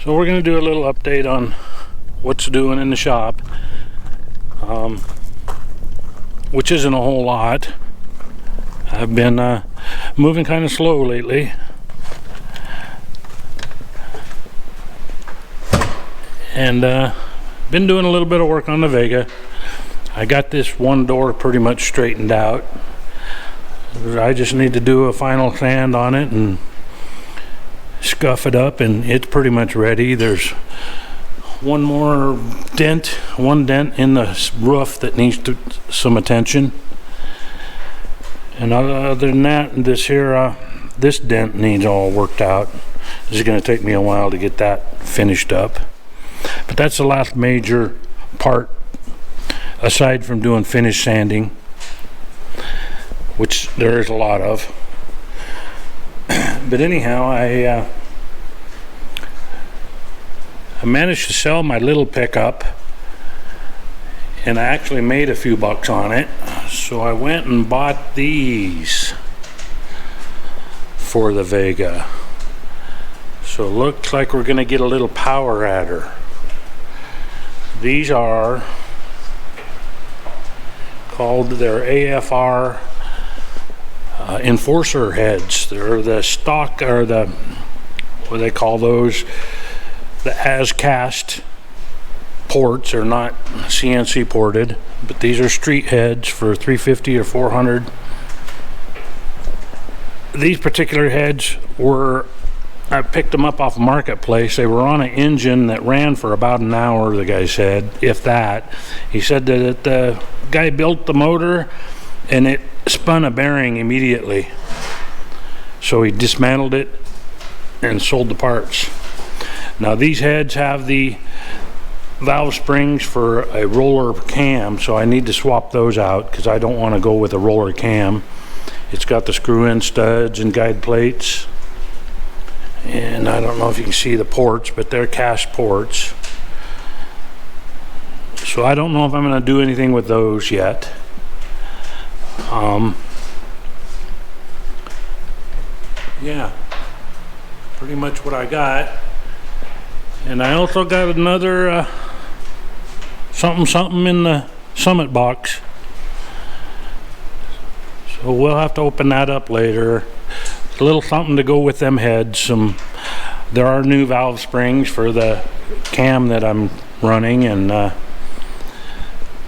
So we're going to do a little update on what's doing in the shop, which isn't a whole lot. I've been moving kind of slow lately, and been doing a little bit of work on the Vega. I got this one door pretty much straightened out. I just need to do a final sand on it and scuff it up, and it's pretty much ready. There's one dent in the roof that needs some attention, and other than that, this dent needs all worked out. This is going to take me a while to get that finished up, but that's the last major part aside from doing finish sanding, which there is a lot of. But anyhow, I managed to sell my little pickup, and I actually made a few bucks on it. So I went and bought these for the Vega. So it looks like we're going to get a little power adder. These are called their AFR enforcer heads. They're the stock, or the, what do they call those? The as cast ports are not CNC ported, but these are street heads for 350 or 400. These particular heads I picked them up off Marketplace. They were on an engine that ran for about an hour, the guy said, if that. He said that the guy built the motor and it spun a bearing immediately. So he dismantled it and sold the parts. Now these heads have the valve springs for a roller cam, so I need to swap those out because I don't want to go with a roller cam. It's got the screw-in studs and guide plates, and I don't know if you can see the ports, but they're cast ports. So I don't know if I'm going to do anything with those yet. Yeah, pretty much what I got. And I also got another something in the Summit box, so we'll have to open that up later. A little something to go with them heads. There are new valve springs for the cam that I'm running, and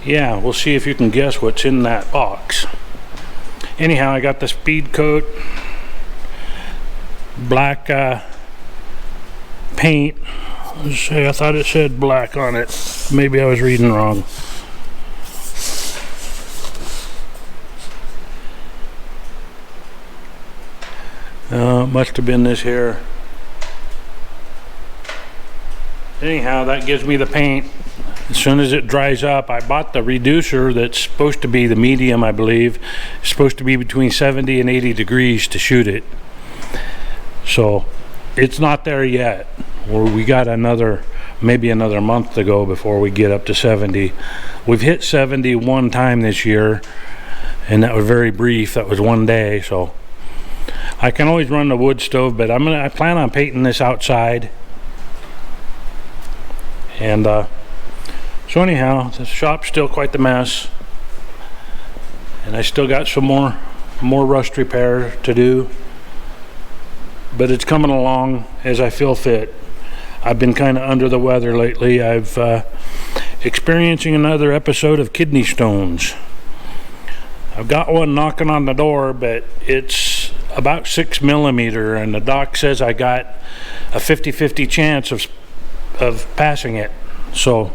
yeah, we'll see if you can guess what's in that box. Anyhow, I got the speed coat black paint. Let's see, I thought it said black on it. Maybe I was reading wrong. Must have been this here. Anyhow, that gives me the paint. As soon as it dries up, I bought the reducer that's supposed to be the medium, I believe. It's supposed to be between 70 and 80 degrees to shoot it. So it's not there yet. We got maybe another month to go before we get up to 70. We've hit 70 one time this year, and that was very brief. That was one day. So I can always run the wood stove, but I plan on painting this outside. And so anyhow, the shop's still quite the mess, and I still got some more rust repair to do, but it's coming along as I feel fit. I've been kind of under the weather lately. I've experiencing another episode of kidney stones. I've got one knocking on the door, but it's about 6 millimeter, and the doc says I got a 50-50 chance of passing it. So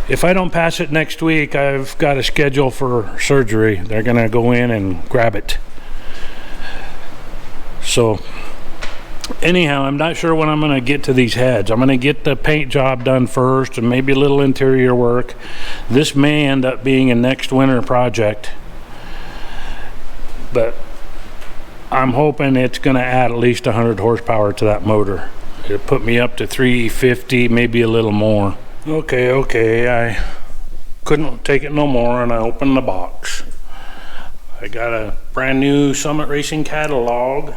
if I don't pass it next week, I've got a schedule for surgery. They're gonna go in and grab it. So anyhow, I'm not sure when I'm going to get to these heads. I'm going to get the paint job done first, and maybe a little interior work. This may end up being a next winter project, but I'm hoping it's going to add at least 100 horsepower to that motor. It'll put me up to 350, maybe a little more. Okay, I couldn't take it no more, and I opened the box. I got a brand new Summit Racing catalog.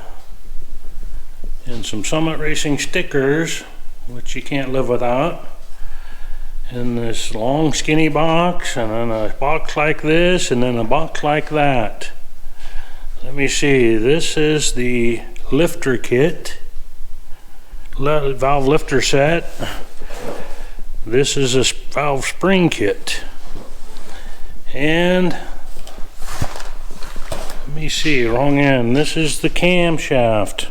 and some Summit Racing stickers, which you can't live without, in this long skinny box, and then a box like this, and then a box like that. Let me see, this is the lifter kit, valve lifter set. This is a valve spring kit, and let me see, wrong end, this is the camshaft.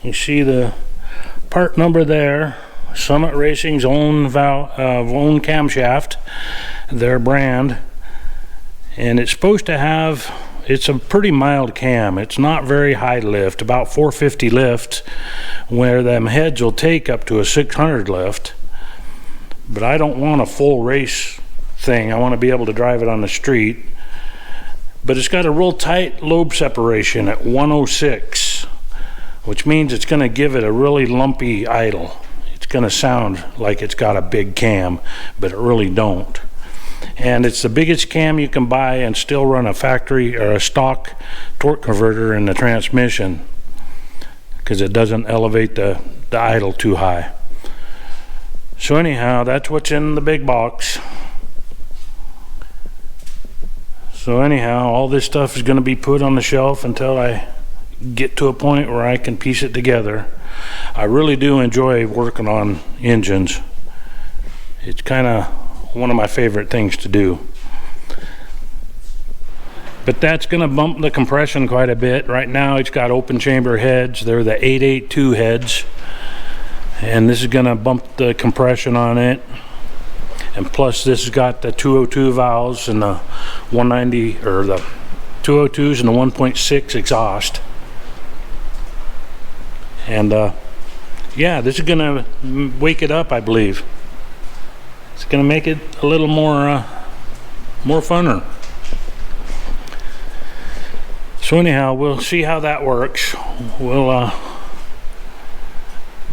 You see the part number there, Summit Racing's own own camshaft, their brand, and it's supposed to have, it's a pretty mild cam. It's not very high lift, about 450 lift, where them heads will take up to a 600 lift. But I don't want a full race thing. I want to be able to drive it on the street. But it's got a real tight lobe separation at 106, which means it's going to give it a really lumpy idle. It's going to sound like it's got a big cam, but it really don't. And it's the biggest cam you can buy and still run a factory or a stock torque converter in the transmission, because it doesn't elevate the idle too high. So anyhow, that's what's in the big box. So anyhow, all this stuff is going to be put on the shelf until I get to a point where I can piece it together. I really do enjoy working on engines. It's kind of one of my favorite things to do. But that's going to bump the compression quite a bit. Right now it's got open chamber heads. They're the 882 heads. And this is going to bump the compression on it. And plus this has got the 202 valves and the 190, or the 202s and the 1.6 exhaust. And yeah, this is going to wake it up, I believe. It's going to make it a little more funner. So anyhow, we'll see how that works. We'll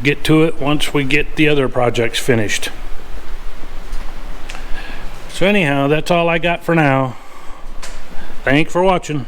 get to it once we get the other projects finished. So anyhow, that's all I got for now. Thanks for watching.